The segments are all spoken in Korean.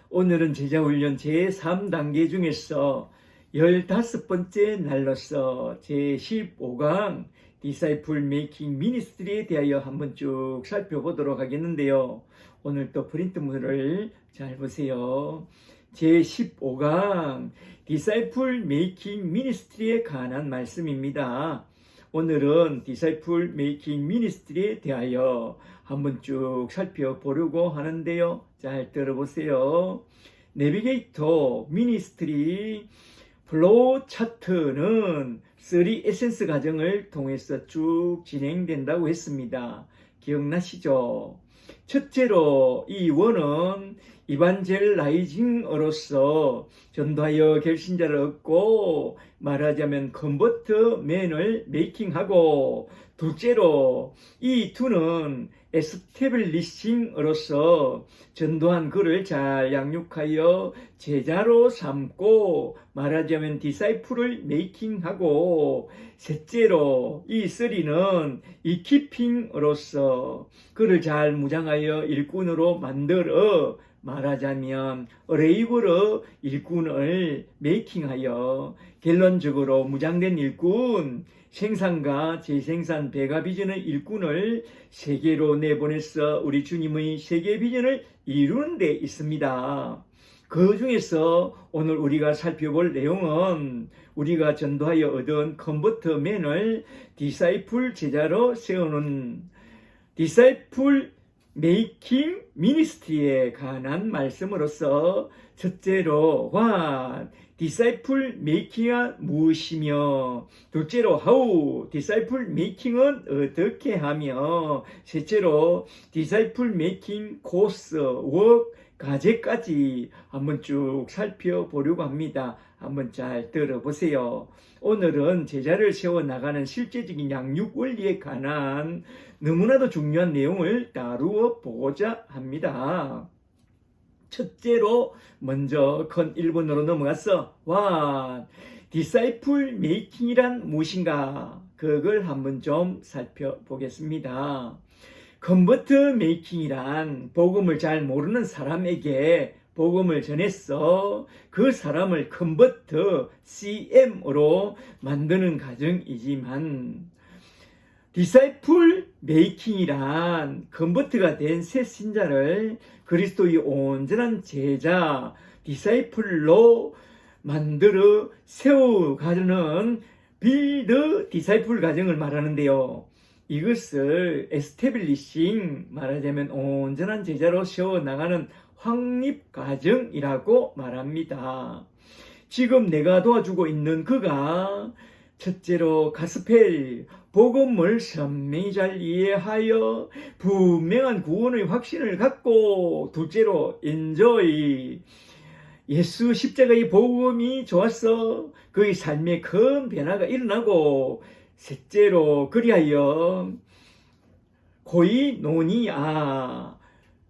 오늘은 제자훈련 제3단계 중에서 15번째 날로서 제15강 디사이플 메이킹 미니스트리에 대하여 한번 쭉 살펴보도록 하겠는데요. 오늘 또 프린트물을 잘 보세요. 제15강 디사이플 메이킹 미니스트리에 관한 말씀입니다. 오늘은 디사이플 메이킹 미니스트리에 대하여 한번 쭉 살펴보려고 하는데요. 잘 들어보세요. 내비게이터 미니스트리 플로우 차트는 3 에센스 과정을 통해서 쭉 진행된다고 했습니다. 기억나시죠? 첫째로 이 원은 이반젤라이징으로서 전도하여 결신자를 얻고 말하자면 컨버트맨을 메이킹하고, 둘째로 이 투는 에스태블리싱으로서 전도한 그를 잘 양육하여 제자로 삼고 말하자면 디사이플을 메이킹하고, 셋째로 이 쓰리는 이키핑으로서 그를 잘 무장하여 일꾼으로 만들어 말하자면 어레이브로 일꾼을 메이킹하여 결론적으로 무장된 일꾼, 생산과 재생산 배가 비전의 일꾼을 세계로 내보내서 우리 주님의 세계 비전을 이루는 데 있습니다. 그 중에서 오늘 우리가 살펴볼 내용은 우리가 전도하여 얻은 컨버터맨을 디사이플 제자로 세우는 디사이플 메이킹 미니스트리에 관한 말씀으로서, 첫째로 what 디사이플 메이킹은 무엇이며, 둘째로 how 디사이플 메이킹은 어떻게 하며, 셋째로 디사이플 메이킹 코스 워크 과제까지 한번 쭉 살펴보려고 합니다. 한번 잘 들어보세요. 오늘은 제자를 세워나가는 실제적인 양육 원리에 관한 너무나도 중요한 내용을 다루어 보고자 합니다. 첫째로 먼저 큰 1번으로 넘어가서 what 디사이플 메이킹이란 무엇인가, 그걸 한번 좀 살펴보겠습니다. 컨버트 메이킹이란 복음을 잘 모르는 사람에게 복음을 전해서 그 사람을 컨버트 CM으로 만드는 과정이지만, 디사이플 메이킹이란 컨버트가 된 새 신자를 그리스도의 온전한 제자 디사이플로 만들어 세워가는 빌드 디사이플 과정을 말하는데요. 이것을 에스태블리싱, 말하자면 온전한 제자로 세워나가는 확립 과정이라고 말합니다. 지금 내가 도와주고 있는 그가 첫째로 가스펠, 복음을 선명히 잘 이해하여 분명한 구원의 확신을 갖고, 둘째로 엔조이, 예수 십자가의 복음이 좋아서 그의 삶에 큰 변화가 일어나고, 셋째로 그리하여 코이노니아,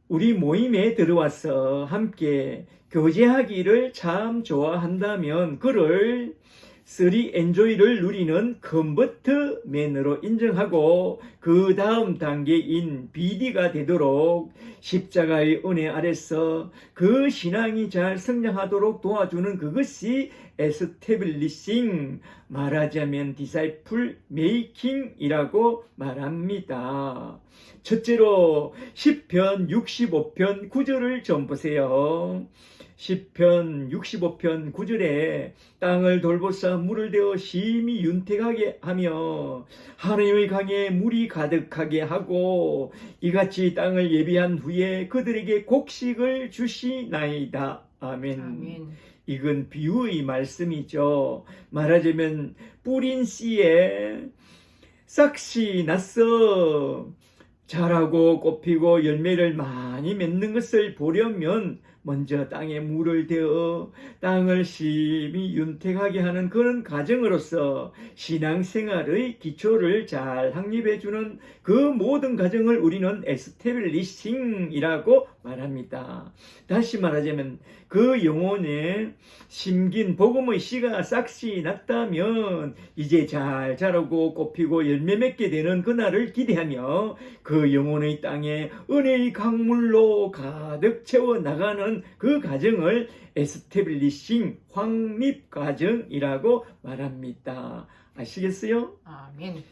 우리 모임에 들어와서 함께 교제하기를 참 좋아한다면 그를 3 엔조이를 누리는 컨버트맨으로 인정하고, 그 다음 단계인 BD가 되도록 십자가의 은혜 아래서 그 신앙이 잘 성장하도록 도와주는 그것이 에스태블리싱, 말하자면 디사이플 메이킹이라고 말합니다. 첫째로 10편 65편 9절을 좀 보세요. 10편 65편 9절에 땅을 돌보사 물을 대어 심히 윤택하게 하며 하나님의 강에 물이 가득하게 하고, 이같이 땅을 예비한 후에 그들에게 곡식을 주시나이다. 아멘. 아멘. 이건 비유의 말씀이죠. 말하자면 뿌린 씨에 싹이 났어. 자라고 꽃피고 열매를 많이 맺는 것을 보려면 먼저 땅에 물을 대어 땅을 심히 윤택하게 하는 그런 과정으로서 신앙생활의 기초를 잘 확립해주는 그 모든 과정을 우리는 에스태블리싱이라고 말합니다. 다시 말하자면 그 영혼에 심긴 복음의 씨가 싹이 났다면 이제 잘 자라고 꽃피고 열매 맺게 되는 그날을 기대하며 그 그 영혼의 땅에 은혜의 강물로 가득 채워 나가는 그 과정을 에스테빌리싱 확립 과정이라고 말합니다. 아시겠어요? 아멘.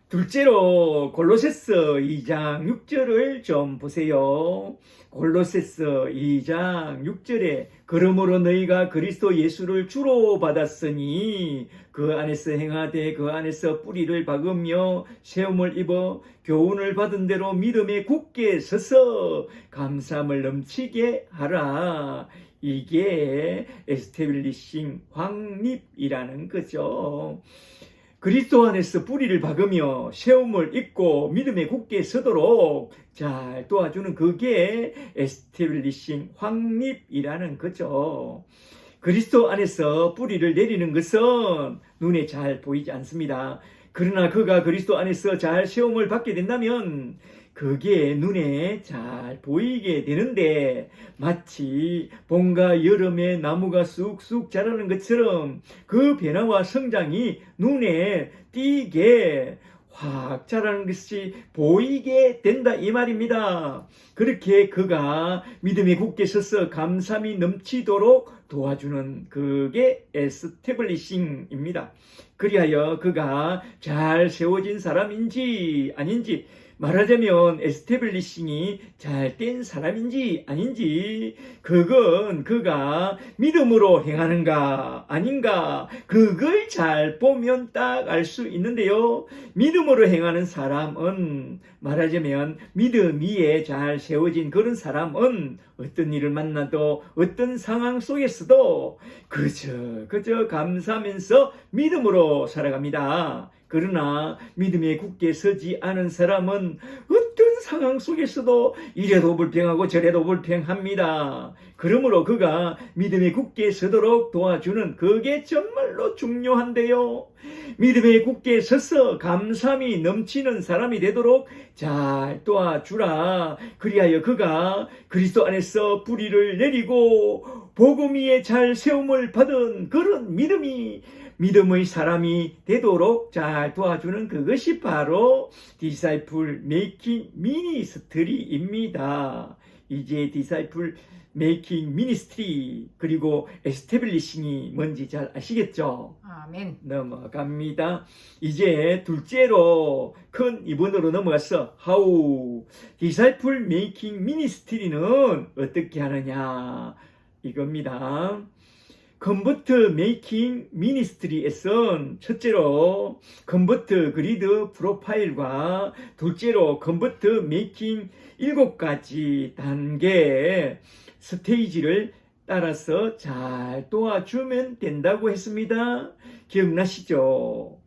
둘째로 골로새서 2장 6절을 좀 보세요. 골로새서 2장 6절에 그러므로 너희가 그리스도 예수를 주로 받았으니 그 안에서 행하되 그 안에서 뿌리를 박으며 세움을 입어 교훈을 받은 대로 믿음에 굳게 서서 감사함을 넘치게 하라. 이게 에스테빌리싱 확립이라는 거죠. 그리스도 안에서 뿌리를 박으며 세움을 입고 믿음에 굳게 서도록 잘 도와주는 그게 에스테빌리싱 확립이라는 거죠. 그리스도 안에서 뿌리를 내리는 것은 눈에 잘 보이지 않습니다. 그러나 그가 그리스도 안에서 잘 세움을 받게 된다면 그게 눈에 잘 보이게 되는데 마치 봄과 여름에 나무가 쑥쑥 자라는 것처럼 그 변화와 성장이 눈에 띄게 확 자라는 것이 보이게 된다 이 말입니다. 그렇게 그가 믿음에 굳게 서서 감사함이 넘치도록 도와주는 그게 에스테블리싱입니다. 그리하여 그가 잘 세워진 사람인지 아닌지, 말하자면 에스테블리싱이 잘 된 사람인지 아닌지, 그건 그가 믿음으로 행하는가 아닌가, 그걸 잘 보면 딱 알 수 있는데요. 믿음으로 행하는 사람은, 말하자면 믿음 위에 잘 세워진 그런 사람은 어떤 일을 만나도 어떤 상황 속에서도 그저 감사하면서 믿음으로 살아갑니다. 그러나 믿음에 굳게 서지 않은 사람은 어떤 상황 속에서도 이래도 불평하고 저래도 불평합니다. 그러므로 그가 믿음에 굳게 서도록 도와주는 그게 정말로 중요한데요. 믿음에 굳게 서서 감사함이 넘치는 사람이 되도록 잘 도와주라. 그리하여 그가 그리스도 안에서 뿌리를 내리고 복음 위에 잘 세움을 받은 그런 믿음의 사람이 되도록 잘 도와주는 그것이 바로 디사이플 메이킹 미니스트리입니다. 이제 디사이플 메이킹 미니스트리 그리고 에스테빌리싱이 뭔지 잘 아시겠죠? 아멘. 넘어갑니다. 이제 둘째로 큰 이번으로 넘어가서 하우 디사이플 메이킹 미니스트리는 어떻게 하느냐 이겁니다. 컨버트 메이킹 미니스트리에선 첫째로 컨버트 그리드 프로파일과 둘째로 컨버트 메이킹 7가지 단계 스테이지를 따라서 잘 도와주면 된다고 했습니다. 기억나시죠?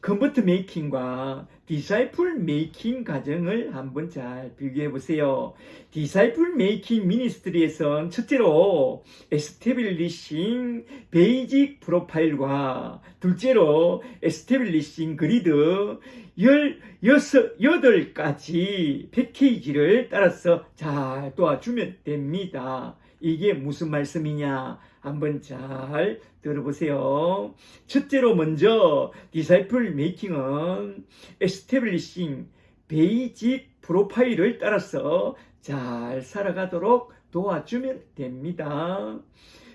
컨버트 메이킹과 디사이플 메이킹 과정을 한번 잘 비교해 보세요. 디사이플 메이킹 미니스트리에선 첫째로 에스테빌리싱 베이직 프로파일과 둘째로 에스테빌리싱 그리드 8가지 패키지를 따라서 잘 도와주면 됩니다. 이게 무슨 말씀이냐? 한번 잘 들어보세요. 첫째로 먼저 디사이플 메이킹은 에스테블리싱 베이직 프로파일을 따라서 잘 살아가도록 도와주면 됩니다.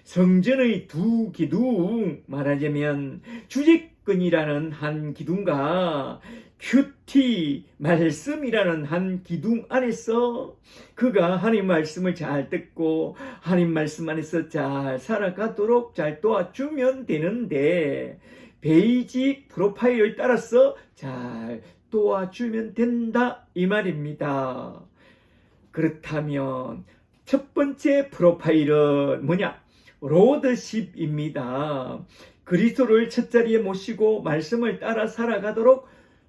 성전의 두 기둥, 말하자면 주직근이라는 한 기둥과 큐티 말씀이라는 한 기둥 안에서 그가 하나님 말씀을 잘 듣고 하나님 말씀 안에서 잘 살아가도록 잘 도와주면 되는데 베이직 프로파일을 따라서 잘 도와주면 된다 이 말입니다. 그렇다면 첫 번째 프로파일은 뭐냐? 로드십입니다. 그리스도를 첫자리에 모시고 말씀을 따라 살아가도록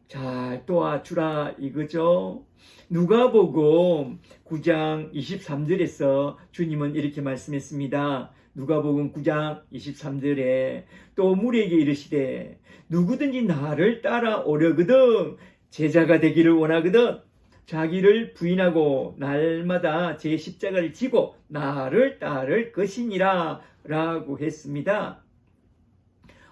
잘 도와주라 이거죠. 누가복음 9장 23절에서 주님은 이렇게 말씀했습니다. 누가복음 9장 23절에 또 무리에게 이르시되 누구든지 나를 따라오려거든 제자가 되기를 원하거든 자기를 부인하고 날마다 제 십자가를 지고 나를 따를 것이니라 라고 했습니다.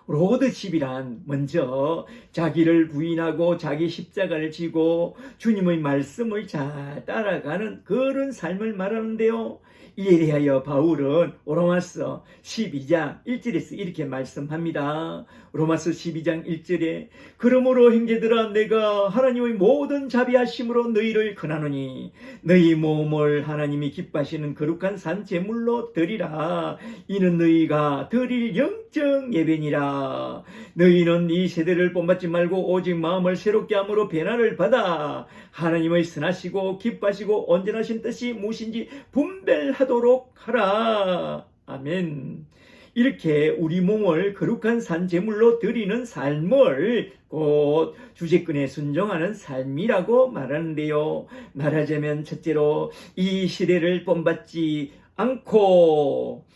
로드십이란 먼저 자기를 부인하고 자기 십자가를 지고 주님의 말씀을 잘 따라가는 그런 삶을 말하는데요. 이에 대하여 바울은 로마서 12장 1절에서 이렇게 말씀합니다. 로마서 12장 1절에 그러므로 형제들아 내가 하나님의 모든 자비하심으로 너희를 권하노니 너희 몸을 하나님이 기뻐하시는 거룩한 산 제물로 드리라. 이는 너희가 드릴 영적 예배니라. 너희는 이 세대를 본받지 말고 오직 마음을 새롭게 함으로 변화를 받아 하나님의 선하시고 기뻐하시고 온전하신 뜻이 무엇인지 분별하도록 하라. 아멘. 이렇게 우리 몸을 거룩한 산 제물로 드리는 삶을 곧 주제권에 순종하는 삶이라고 말하는데요. 말하자면 첫째로 이 시대를 본받지 않고,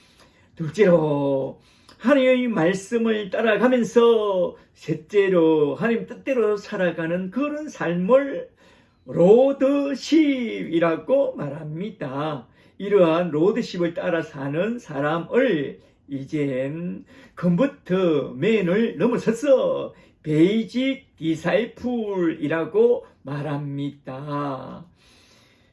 둘째로 하나님의 말씀을 따라가면서, 셋째로 하나님 뜻대로 살아가는 그런 삶을 로드십이라고 말합니다. 이러한 로드십을 따라 사는 사람을 이젠 컨버트 맨을 넘어서서 베이직 디사이플이라고 말합니다.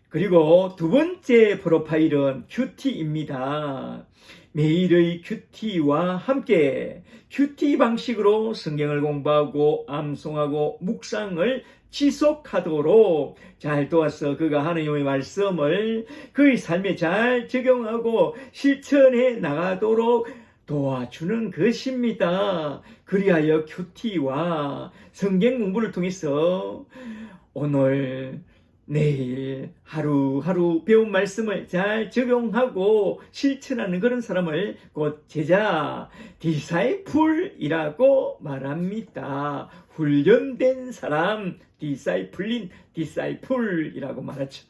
그리고 두 번째 프로파일은 큐티입니다. 매일의 큐티와 함께 큐티 방식으로 성경을 공부하고 암송하고 묵상을 지속하도록 잘 도와서 그가 하나님의 말씀을 그의 삶에 잘 적용하고 실천해 나가도록 도와주는 것입니다. 그리하여 큐티와 성경 공부를 통해서 오늘 내일 하루하루 배운 말씀을 잘 적용하고 실천하는 그런 사람을 곧 제자, 디사이플이라고 말합니다. 훈련된 사람, 디사이플이라고 말하죠.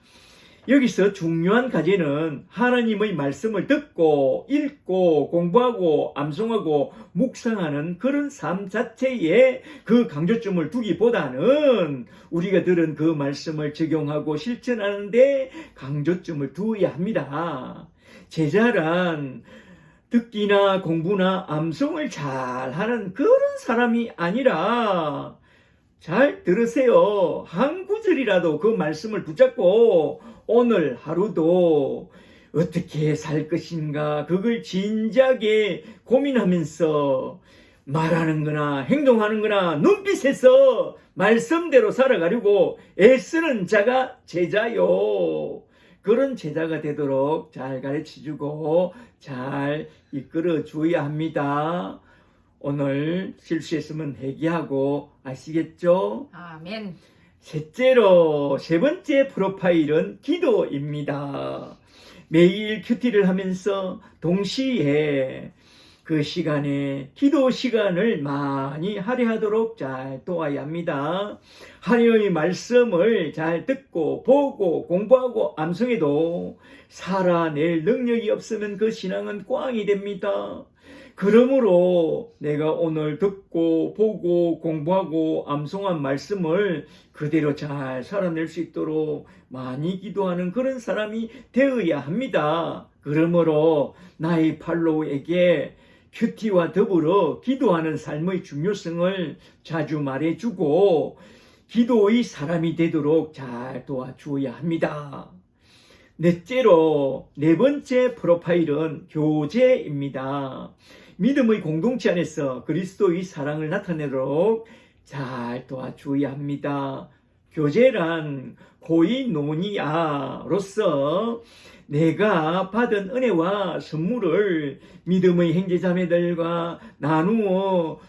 여기서 중요한 과제는 하나님의 말씀을 듣고 읽고 공부하고 암송하고 묵상하는 그런 삶 자체에 그 강조점을 두기보다는 우리가 들은 그 말씀을 적용하고 실천하는데 강조점을 두어야 합니다. 제자란 듣기나 공부나 암송을 잘하는 그런 사람이 아니라, 잘 들으세요. 한 구절이라도 그 말씀을 붙잡고 오늘 하루도 어떻게 살 것인가 그걸 진지하게 고민하면서 말하는 거나 행동하는 거나 눈빛에서 말씀대로 살아가려고 애쓰는 자가 제자요. 그런 제자가 되도록 잘 가르쳐주고 잘 이끌어 줘야 합니다. 오늘 실수했으면 회개하고 아시겠죠? 아멘. 셋째로 세 번째 프로파일은 기도입니다. 매일 큐티를 하면서 동시에 그 시간에 기도 시간을 많이 할애하도록 잘 도와야 합니다. 하나님의 말씀을 잘 듣고 보고 공부하고 암송해도 살아낼 능력이 없으면 그 신앙은 꽝이 됩니다. 그러므로 내가 오늘 듣고 보고 공부하고 암송한 말씀을 그대로 잘 살아낼 수 있도록 많이 기도하는 그런 사람이 되어야 합니다. 그러므로 나의 팔로우에게 큐티와 더불어 기도하는 삶의 중요성을 자주 말해주고 기도의 사람이 되도록 잘 도와주어야 합니다. 넷째로 네 번째 프로파일은 교제입니다. 믿음의 공동체 안에서 그리스도의 사랑을 나타내도록 잘 도와줘야 합니다. 교제란 코이노니아로서 내가 받은 은혜와 선물을 믿음의 형제자매들과 나누어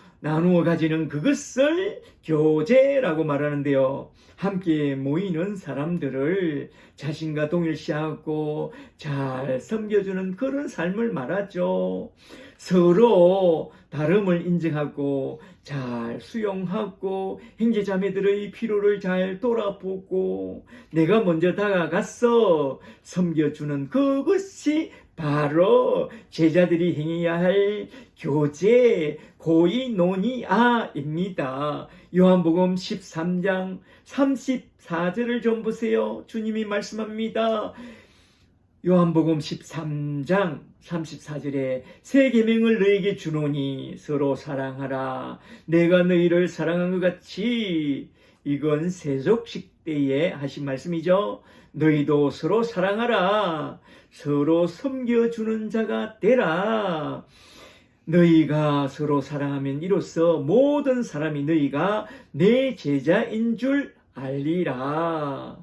가지는 그것을 교제라고 말하는데요. 함께 모이는 사람들을 자신과 동일시하고 잘 섬겨주는 그런 삶을 말하죠. 서로 다름을 인정하고 잘 수용하고 형제자매들의 필요를 잘 돌아보고 내가 먼저 다가가서 섬겨주는 그것이 바로 제자들이 행해야 할 교제 코이노니아입니다. 요한복음 13장 34절을 좀 보세요. 주님이 말씀합니다. 요한복음 13장 34절에 새 계명을 너에게 주노니 서로 사랑하라. 내가 너희를 사랑한 것 같이. 이건 세속식 때에 하신 말씀이죠. 너희도 서로 사랑하라. 서로 섬겨주는 자가 되라. 너희가 서로 사랑하면 이로써 모든 사람이 너희가 내 제자인 줄 알리라.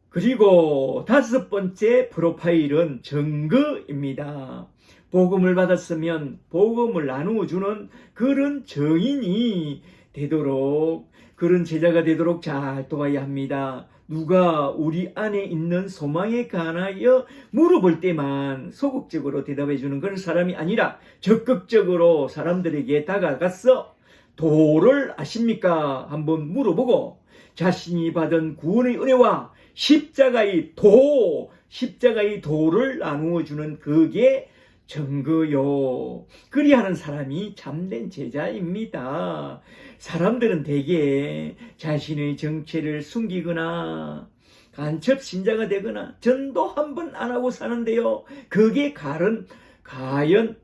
그리고 다섯 번째 프로파일은 증거입니다. 복음을 받았으면 복음을 나누어 주는 그런 증인이 되도록, 그런 제자가 되도록 잘 도와야 합니다. 누가 우리 안에 있는 소망에 관하여 물어볼 때만 소극적으로 대답해 주는 그런 사람이 아니라 적극적으로 사람들에게 다가가서 도를 아십니까? 한번 물어보고 자신이 받은 구원의 은혜와 십자가의 도를 나누어 주는 그게 증거요. 그리하는 사람이 참된 제자입니다. 사람들은 대개 자신의 정체를 숨기거나 간첩 신자가 되거나 전도 한 번 안 하고 사는데요. 그게 과연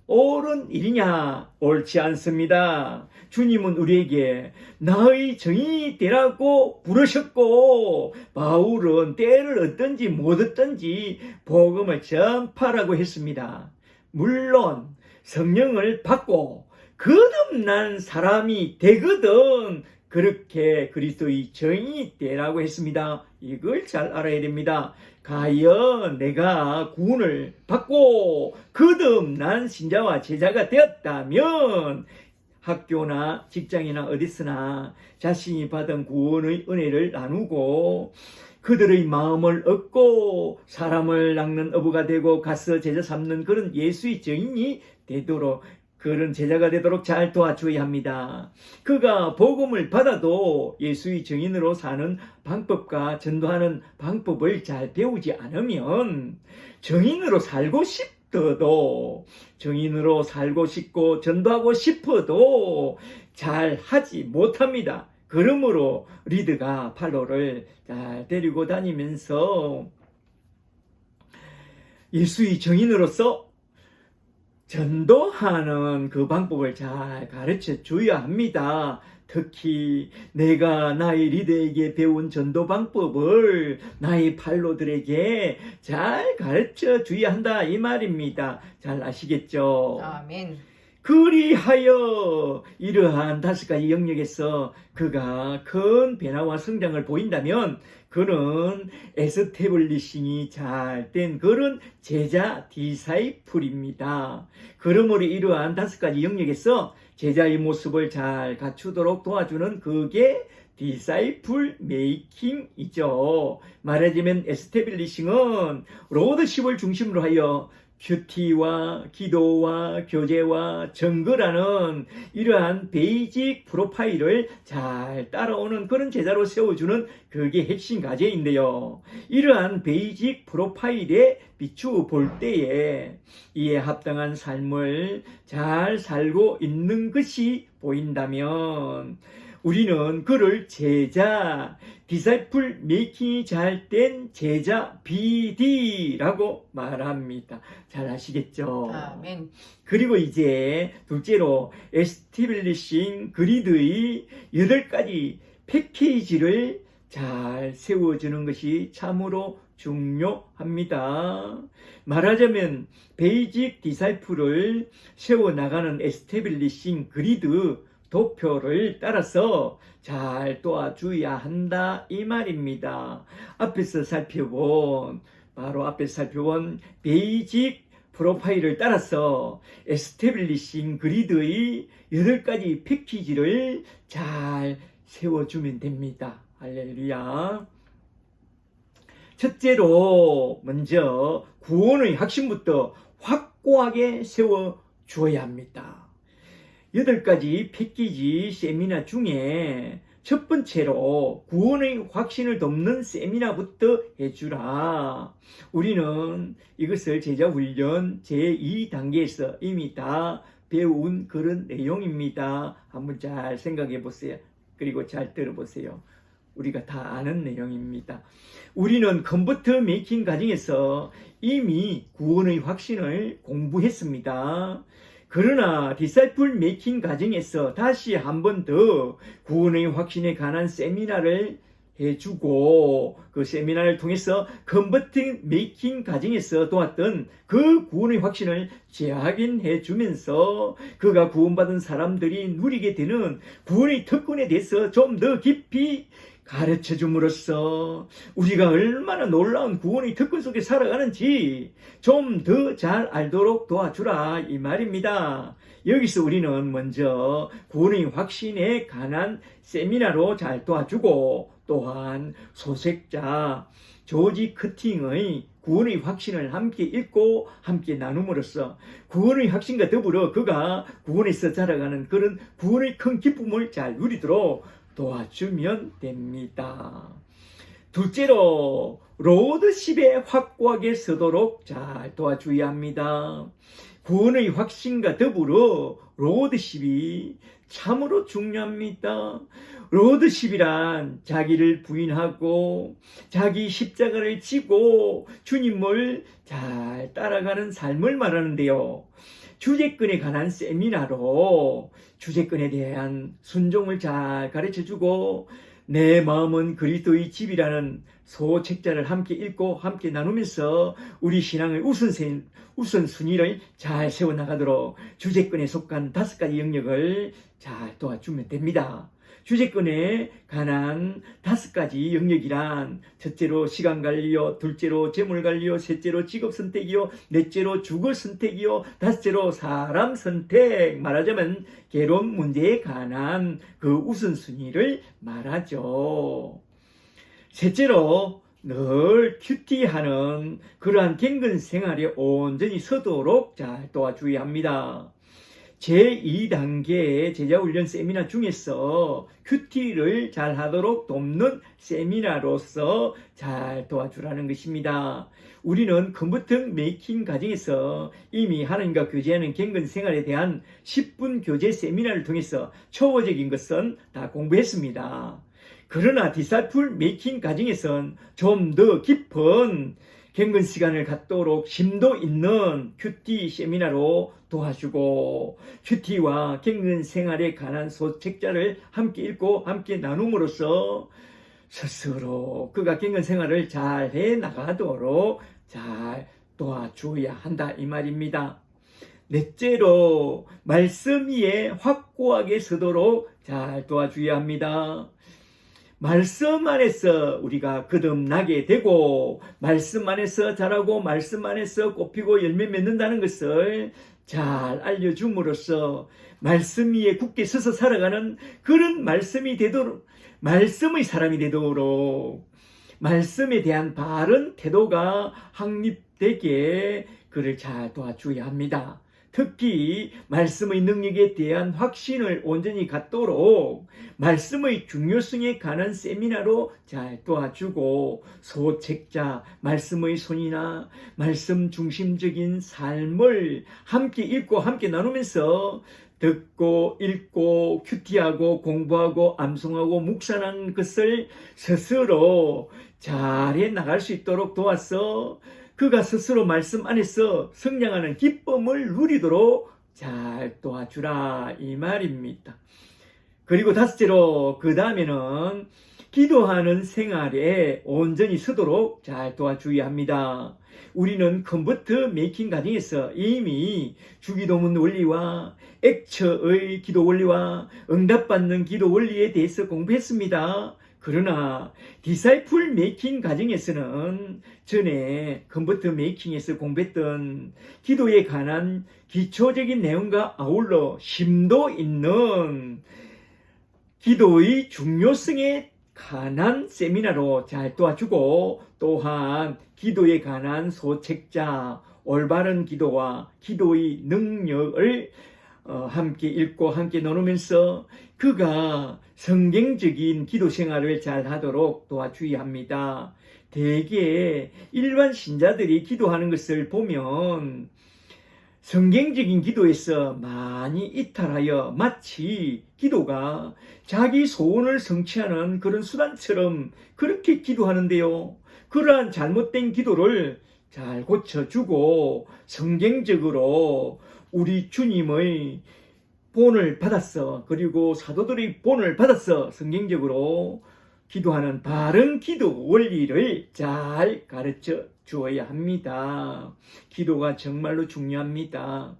옳은 일이냐? 옳지 않습니다. 주님은 우리에게 나의 증인이 되라고 부르셨고, 바울은 때를 얻든지 못 얻든지 복음을 전파라고 했습니다. 물론 성령을 받고 거듭난 사람이 되거든 그렇게 그리스도의 증인이 되라고 했습니다. 이걸 잘 알아야 됩니다. 과연 내가 구원을 받고 거듭난 신자와 제자가 되었다면 학교나 직장이나 어디서나 자신이 받은 구원의 은혜를 나누고 그들의 마음을 얻고 사람을 낚는 어부가 되고 가서 제자 삼는 그런 예수의 증인이 되도록, 그런 제자가 되도록 잘 도와줘야 합니다. 그가 복음을 받아도 예수의 증인으로 사는 방법과 전도하는 방법을 잘 배우지 않으면 증인으로 살고 싶고 전도하고 싶어도 잘 하지 못합니다. 그러므로 리드가 팔로를 잘 데리고 다니면서 예수의 증인으로서 전도하는 그 방법을 잘 가르쳐 줘야 합니다. 특히 내가 나의 리더에게 배운 전도 방법을 나의 팔로들에게 잘 가르쳐 줘야 한다 이 말입니다. 잘 아시겠죠? 아멘. 그리하여 이러한 다섯 가지 영역에서 그가 큰 변화와 성장을 보인다면 그는 에스태블리싱이 잘 된 그런 제자 디사이플입니다. 그러므로 이러한 다섯 가지 영역에서 제자의 모습을 잘 갖추도록 도와주는 그게 디사이플 메이킹이죠. 말하자면 에스태블리싱은 로드십을 중심으로 하여 큐티와 기도와 교제와 증거라는 이러한 베이직 프로파일을 잘 따라오는 그런 제자로 세워주는 그게 핵심 과제인데요. 이러한 베이직 프로파일에 비추어 볼 때에 이에 합당한 삶을 잘 살고 있는 것이 보인다면 우리는 그를 제자, 디사이플 메이킹이 잘 된 제자 BD라고 말합니다. 잘 아시겠죠? 아멘. 그리고 이제 둘째로 에스티빌리싱 그리드의 8가지 패키지를 잘 세워주는 것이 참으로 중요합니다. 말하자면 베이직 디사이플을 세워나가는 에스테빌리싱 그리드 도표를 따라서 잘 도와줘야 한다 이 말입니다. 앞에서 살펴본 베이직 프로파일을 따라서 에스테빌리싱 그리드의 8가지 패키지를 잘 세워주면 됩니다. 할렐루야. 첫째로 먼저 구원의核心부터 확고하게 세워주어야 합니다. 8가지 패키지 세미나 중에 첫 번째로 구원의 확신을 돕는 세미나부터 해주라. 우리는 이것을 제자훈련 제2단계에서 이미 다 배운 그런 내용입니다. 한번 잘 생각해 보세요. 그리고 잘 들어보세요. 우리가 다 아는 내용입니다. 우리는 컨버터 메이킹 과정에서 이미 구원의 확신을 공부했습니다. 그러나 디사이플 메이킹 과정에서 다시 한 번 더 구원의 확신에 관한 세미나를 해주고 그 세미나를 통해서 컨버팅 메이킹 과정에서 도왔던 그 구원의 확신을 재확인해 주면서 그가 구원받은 사람들이 누리게 되는 구원의 특권에 대해서 좀 더 깊이 가르쳐 줌으로써 우리가 얼마나 놀라운 구원의 특권 속에 살아가는지 좀 더 잘 알도록 도와주라 이 말입니다. 여기서 우리는 먼저 구원의 확신에 관한 세미나로 잘 도와주고 또한 소책자 조지 커팅의 구원의 확신을 함께 읽고 함께 나눔으로써 구원의 확신과 더불어 그가 구원에서 자라가는 그런 구원의 큰 기쁨을 잘 누리도록 도와주면 됩니다. 둘째로 로드십에 확고하게 서도록 잘 도와줘야 합니다. 구원의 확신과 더불어 로드십이 참으로 중요합니다. 로드십이란 자기를 부인하고 자기 십자가를 지고 주님을 잘 따라가는 삶을 말하는데요. 주제권에 관한 세미나로 주제권에 대한 순종을 잘 가르쳐주고 내 마음은 그리스도의 집이라는 소책자를 함께 읽고 함께 나누면서 우리 신앙의 우선순위를 잘 세워나가도록 주제권에 속한 5가지 영역을 잘 도와주면 됩니다. 주제권에 관한 5가지 영역이란 첫째로 시간관리요, 둘째로 재물관리요, 셋째로 직업선택이요, 넷째로 주거선택이요, 다섯째로 사람선택, 말하자면 결혼 문제에 관한 그 우선순위를 말하죠. 셋째로 늘 큐티하는 그러한 갱근 생활에 온전히 서도록 잘 도와줘야 합니다. 제2단계 제자훈련 세미나 중에서 큐티를 잘 하도록 돕는 세미나로서 잘 도와주라는 것입니다. 우리는 컨버터 메이킹 과정에서 이미 하나님과 교제하는 갱근 생활에 대한 10분 교제 세미나를 통해서 초보적인 것은 다 공부했습니다. 그러나 디사이플 메이킹 과정에선 좀 더 깊은 갱근 시간을 갖도록 심도 있는 큐티 세미나로 도와주고 큐티와 갱근 생활에 관한 소책자를 함께 읽고 함께 나눔으로써 스스로 그가 갱근 생활을 잘 해나가도록 잘 도와줘야 한다 이 말입니다. 넷째로 말씀 위에 확고하게 서도록 잘 도와줘야 합니다. 말씀 안에서 우리가 거듭나게 되고 말씀 안에서 자라고 말씀 안에서 꽃피고 열매 맺는다는 것을 잘 알려줌으로써 말씀 위에 굳게 서서 살아가는 그런 말씀이 되도록 말씀의 사람이 되도록 말씀에 대한 바른 태도가 확립되게 그를 잘 도와줘야 합니다. 특히 말씀의 능력에 대한 확신을 온전히 갖도록 말씀의 중요성에 관한 세미나로 잘 도와주고 소책자, 말씀의 손이나 말씀 중심적인 삶을 함께 읽고 함께 나누면서 듣고 읽고 큐티하고 공부하고 암송하고 묵상하는 것을 스스로 잘해 나갈 수 있도록 도와서 그가 스스로 말씀 안에서 성장하는 기쁨을 누리도록 잘 도와주라 이 말입니다. 그리고 다섯째로 그 다음에는 기도하는 생활에 온전히 서도록 잘 도와줘야 합니다. 우리는 컨버터 메이킹 과정에서 이미 주기도문 원리와 액처의 기도 원리와 응답받는 기도 원리에 대해서 공부했습니다. 그러나 디사이플 메이킹 과정에서는 전에 컨버터 메이킹에서 공부했던 기도에 관한 기초적인 내용과 아울러 심도 있는 기도의 중요성에 관한 세미나로 잘 도와주고 또한 기도에 관한 소책자, 올바른 기도와 기도의 능력을 함께 읽고 함께 나누면서 그가 성경적인 기도 생활을 잘 하도록 도와줘야 합니다. 대개 일반 신자들이 기도하는 것을 보면 성경적인 기도에서 많이 이탈하여 마치 기도가 자기 소원을 성취하는 그런 수단처럼 그렇게 기도하는데요. 그러한 잘못된 기도를 잘 고쳐주고 성경적으로 우리 주님의 본을 받았어. 그리고 사도들의 본을 받았어. 성경적으로 기도하는 바른 기도 원리를 잘 가르쳐 주어야 합니다. 기도가 정말로 중요합니다.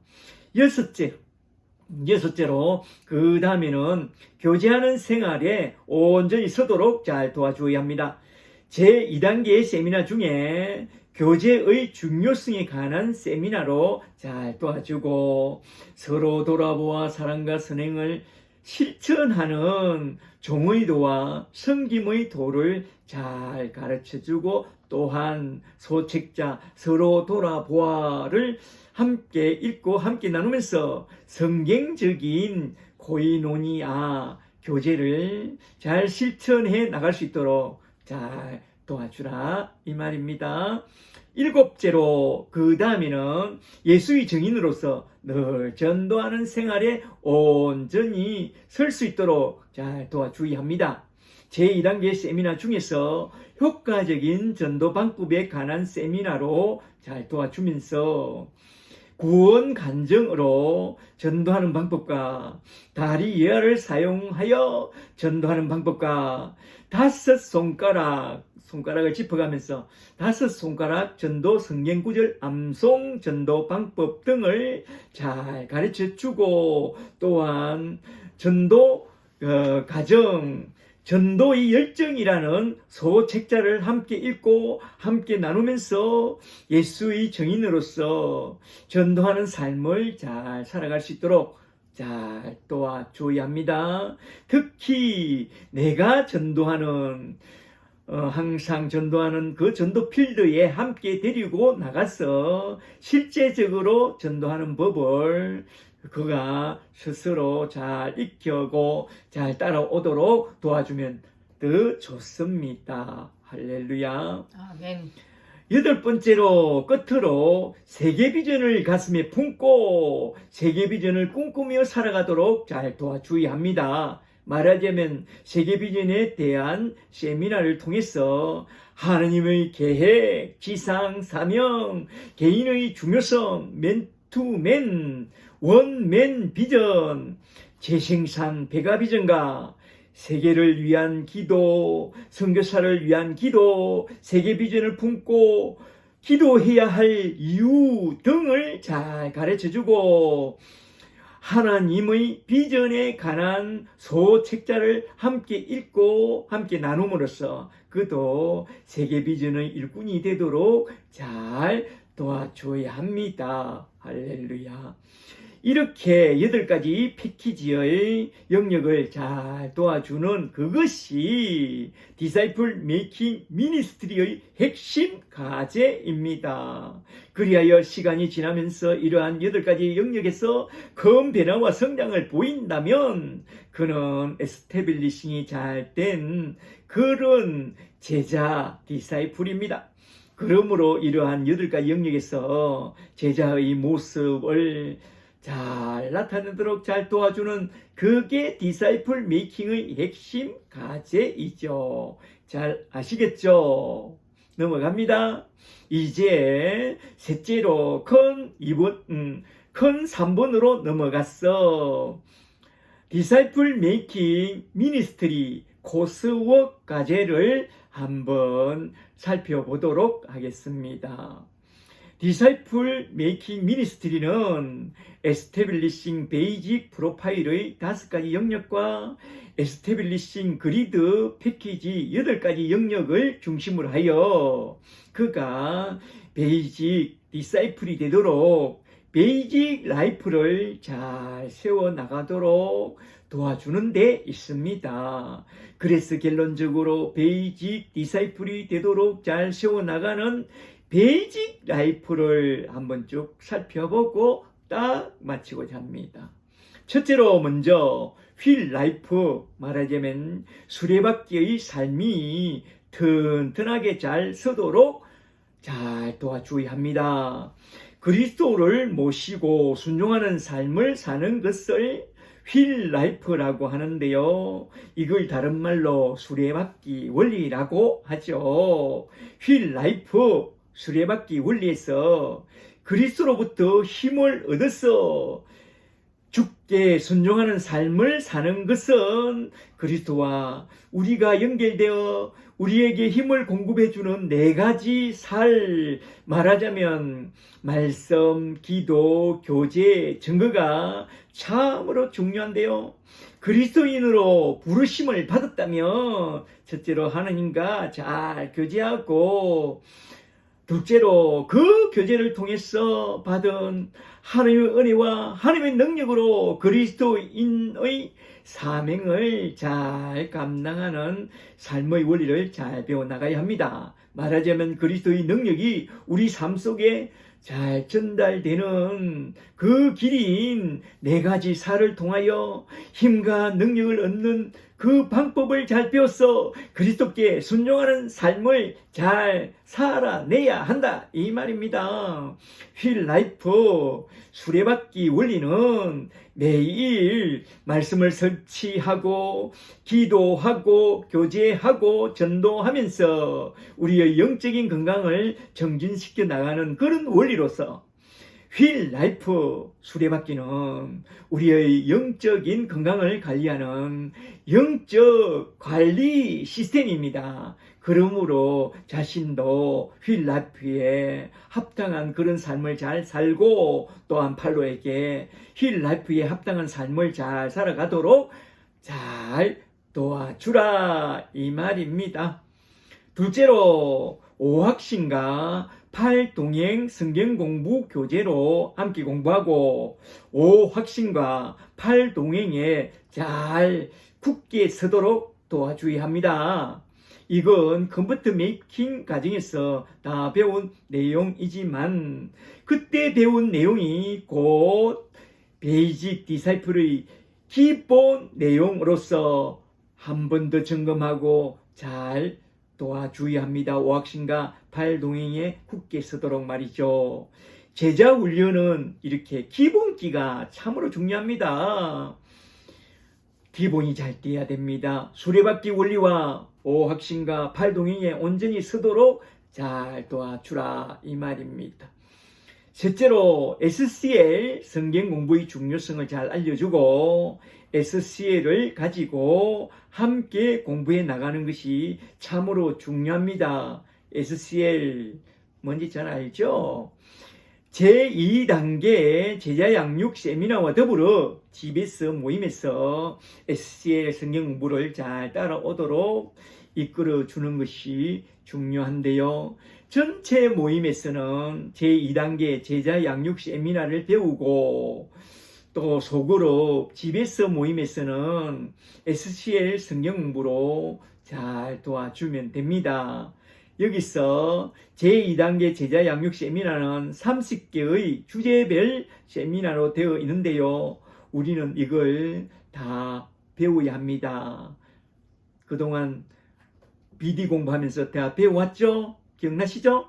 여섯째로 그 다음에는 교제하는 생활에 온전히 서도록 잘 도와주어야 합니다. 제2단계의 세미나 중에 교제의 중요성에 관한 세미나로 잘 도와주고 서로 돌아보아 사랑과 선행을 실천하는 종의 도와 섬김의 도를 잘 가르쳐주고 또한 소책자 서로 돌아보아를 함께 읽고 함께 나누면서 성경적인 코이노니아 교제를 잘 실천해 나갈 수 있도록 잘 도와주라 이 말입니다. 7째로 그 다음에는 예수의 증인으로서 늘 전도하는 생활에 온전히 설 수 있도록 잘 도와주어야 합니다. 제2단계 세미나 중에서 효과적인 전도 방법에 관한 세미나로 잘 도와주면서 구원 간증으로 전도하는 방법과 다리 예화를 사용하여 전도하는 방법과 5손가락을 짚어가면서 5손가락 전도 성경구절 암송 전도 방법 등을 잘 가르쳐주고 또한 전도 가정 전도의 열정이라는 소책자를 함께 읽고 함께 나누면서 예수의 증인으로서 전도하는 삶을 잘 살아갈 수 있도록 잘 도와줘야 합니다. 특히 내가 전도하는 항상 전도하는 그 전도 필드에 함께 데리고 나가서 실제적으로 전도하는 법을 그가 스스로 잘 익혀고 잘 따라오도록 도와주면 더 좋습니다. 할렐루야. 아멘. 8번째로 끝으로 세계비전을 가슴에 품고 세계비전을 꿈꾸며 살아가도록 잘 도와주어야 합니다. 말하자면 세계비전에 대한 세미나를 통해서 하느님의 계획, 지상, 사명, 개인의 중요성, 맨투맨, 원맨 비전, 재생산 배가비전과 세계를 위한 기도, 선교사를 위한 기도, 세계 비전을 품고 기도해야 할 이유 등을 잘 가르쳐주고 하나님의 비전에 관한 소책자를 함께 읽고 함께 나눔으로써 그도 세계 비전의 일꾼이 되도록 잘 도와줘야 합니다. 할렐루야. 이렇게 8가지 패키지의 영역을 잘 도와주는 그것이 디사이플 메이킹 미니스트리의 핵심 과제입니다. 그리하여 시간이 지나면서 이러한 8가지 영역에서 큰 변화와 성장을 보인다면 그는 에스태빌리싱이 잘 된 그런 제자 디사이플입니다. 그러므로 이러한 8가지 영역에서 제자의 모습을 잘 나타내도록 잘 도와주는 그게 디사이플 메이킹의 핵심 과제이죠. 잘 아시겠죠? 넘어갑니다. 이제 셋째로 큰 3번으로 넘어갔어. 디사이플 메이킹 미니스트리 코스웍 과제를 한번 살펴보도록 하겠습니다. 디사이플 메이킹 미니스트리는 에스태빌리싱 베이직 프로파일의 5가지 영역과 에스태빌리싱 그리드 패키지 8가지 영역을 중심으로 하여 그가 베이직 디사이플이 되도록 베이직 라이프를 잘 세워나가도록 도와주는 데 있습니다. 그래서 결론적으로 베이직 디사이플이 되도록 잘 세워나가는 베이직 라이프를 한번 쭉 살펴보고 딱 마치고자 합니다. 첫째로 먼저 휠 라이프, 말하자면 수레바퀴의 삶이 튼튼하게 잘 서도록 잘 도와줘야 합니다. 그리스도를 모시고 순종하는 삶을 사는 것을 휠 라이프라고 하는데요. 이걸 다른 말로 수레바퀴 원리라고 하죠. 휠 라이프, 수레바퀴 원리에서 그리스도로부터 힘을 얻어서 주께 순종하는 삶을 사는 것은 그리스도와 우리가 연결되어 우리에게 힘을 공급해주는 네 가지 살, 말하자면 말씀, 기도, 교제, 증거가 참으로 중요한데요. 그리스도인으로 부르심을 받았다면 첫째로 하나님과 잘 교제하고, 둘째로 그 교제를 통해서 받은 하나님의 은혜와 하나님의 능력으로 그리스도인의 사명을 잘 감당하는 삶의 원리를 잘 배워나가야 합니다. 말하자면 그리스도의 능력이 우리 삶 속에 잘 전달되는 그 길인 네 가지 살을 통하여 힘과 능력을 얻는 그 방법을 잘 배워서 그리스도께 순종하는 삶을 잘 살아내야 한다, 이 말입니다. 휠 라이프, 수레바퀴 원리는 매일 말씀을 설치하고 기도하고 교제하고 전도하면서 우리의 영적인 건강을 정진시켜 나가는 그런 원리로서 휠 라이프, 수레바퀴는 우리의 영적인 건강을 관리하는 영적 관리 시스템입니다. 그러므로 자신도 휠 라이프에 합당한 그런 삶을 잘 살고, 또한 팔로에게 휠 라이프에 합당한 삶을 잘 살아가도록 잘 도와주라, 이 말입니다. 둘째로 오학신과 8동행 성경공부 교재로 함께 공부하고 5확신과 8동행에 잘 굳게 서도록 도와줘야 합니다. 이건 컴퓨터 메이킹 과정에서 다 배운 내용이지만 그때 배운 내용이 곧 베이직 디사이플의 기본 내용으로서 한 번 더 점검하고 잘 도와줘야 합니다. 5학신과 8동행에 굳게 서도록 말이죠. 제자 훈련은 이렇게 기본기가 참으로 중요합니다. 기본이 잘 돼야 됩니다. 수레바퀴 원리와 5학신과 8동행에 온전히 서도록 잘 도와주라, 이 말입니다. 셋째로 SCL 성경 공부의 중요성을 잘 알려주고 SCL을 가지고 함께 공부해 나가는 것이 참으로 중요합니다. SCL 뭔지 잘 알죠? 제2단계 제자 양육 세미나와 더불어 집에서 모임에서 SCL 성경 공부를 잘 따라오도록 이끌어 주는 것이 중요한데요. 전체 모임에서는 제2단계 제자 양육 세미나를 배우고 또 소그룹 집에서 모임에서는 SCL 성경 공부로 잘 도와주면 됩니다. 여기서 제2단계 제자 양육 세미나는 30개의 주제별 세미나로 되어 있는데요. 우리는 이걸 다 배워야 합니다. 그동안 BD 공부하면서 다 배워왔죠? 기억나시죠?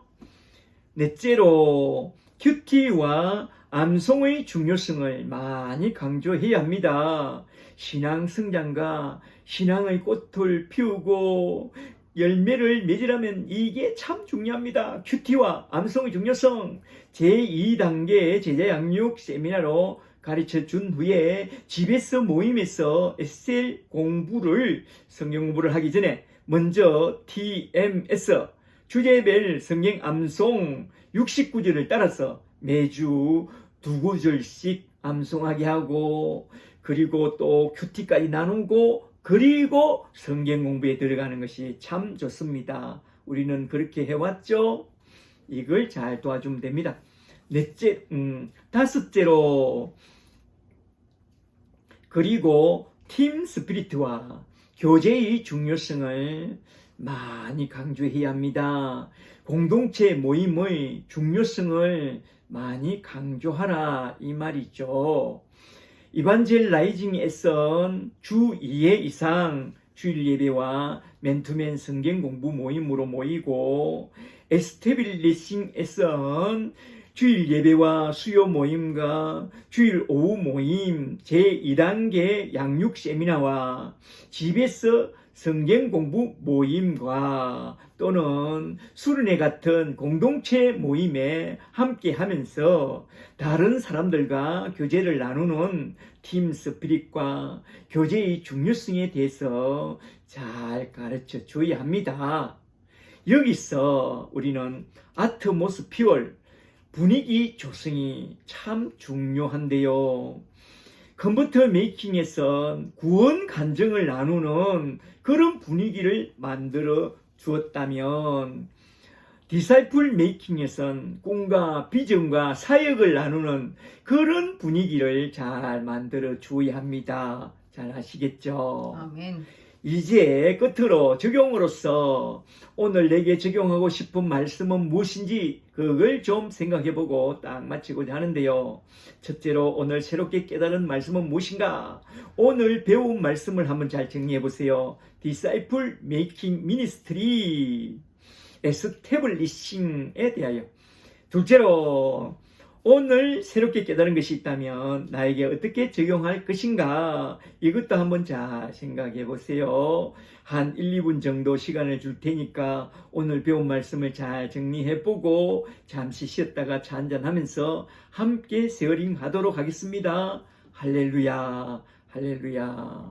넷째로 큐티와 암송의 중요성을 많이 강조해야 합니다. 신앙 성장과 신앙의 꽃을 피우고 열매를 맺으려면 이게 참 중요합니다. 큐티와 암송의 중요성, 제2단계 제자 양육 세미나로 가르쳐 준 후에 집에서 모임에서 SCL 공부를, 성경 공부를 하기 전에 먼저 TMS, 주제별 성경 암송 69절을 따라서 매주 2구절씩 암송하게 하고, 그리고 또 큐티까지 나누고, 그리고 성경 공부에 들어가는 것이 참 좋습니다. 우리는 그렇게 해왔죠? 이걸 잘 도와주면 됩니다. 다섯째로, 그리고 팀 스피릿과 교제의 중요성을 많이 강조해야 합니다. 공동체 모임의 중요성을 많이 강조하라, 이 말이죠. 이반젤라이징에선 주 2회 이상 주일 예배와 맨투맨 성경 공부 모임으로 모이고, 에스테빌리싱에선 주일 예배와 수요 모임과 주일 오후 모임, 제2단계 양육 세미나와 집에서 성경 공부 모임과 또는 수련회 같은 공동체 모임에 함께 하면서 다른 사람들과 교제를 나누는 팀 스피릿과 교제의 중요성에 대해서 잘 가르쳐 줘야 합니다. 여기서 우리는 아트모스피어, 분위기 조성이 참 중요한데요. 컴퓨터 메이킹에선 구원 간증을 나누는 그런 분위기를 만들어 주었다면 디사이플 메이킹에선 꿈과 비전과 사역을 나누는 그런 분위기를 잘 만들어 주어야 합니다. 잘 아시겠죠? 아멘. 이제 끝으로 적용으로서 오늘 내게 적용하고 싶은 말씀은 무엇인지 그걸 좀 생각해보고 딱 마치고자 하는데요. 첫째로 오늘 새롭게 깨달은 말씀은 무엇인가? 오늘 배운 말씀을 한번 잘 정리해보세요. Disciple Making Ministry Establishing에 대하여. 둘째로 오늘 새롭게 깨달은 것이 있다면 나에게 어떻게 적용할 것인가? 이것도 한번 잘 생각해 보세요. 한 1, 2분 정도 시간을 줄 테니까 오늘 배운 말씀을 잘 정리해 보고 잠시 쉬었다가 차 한잔하면서 함께 세어링 하도록 하겠습니다. 할렐루야, 할렐루야.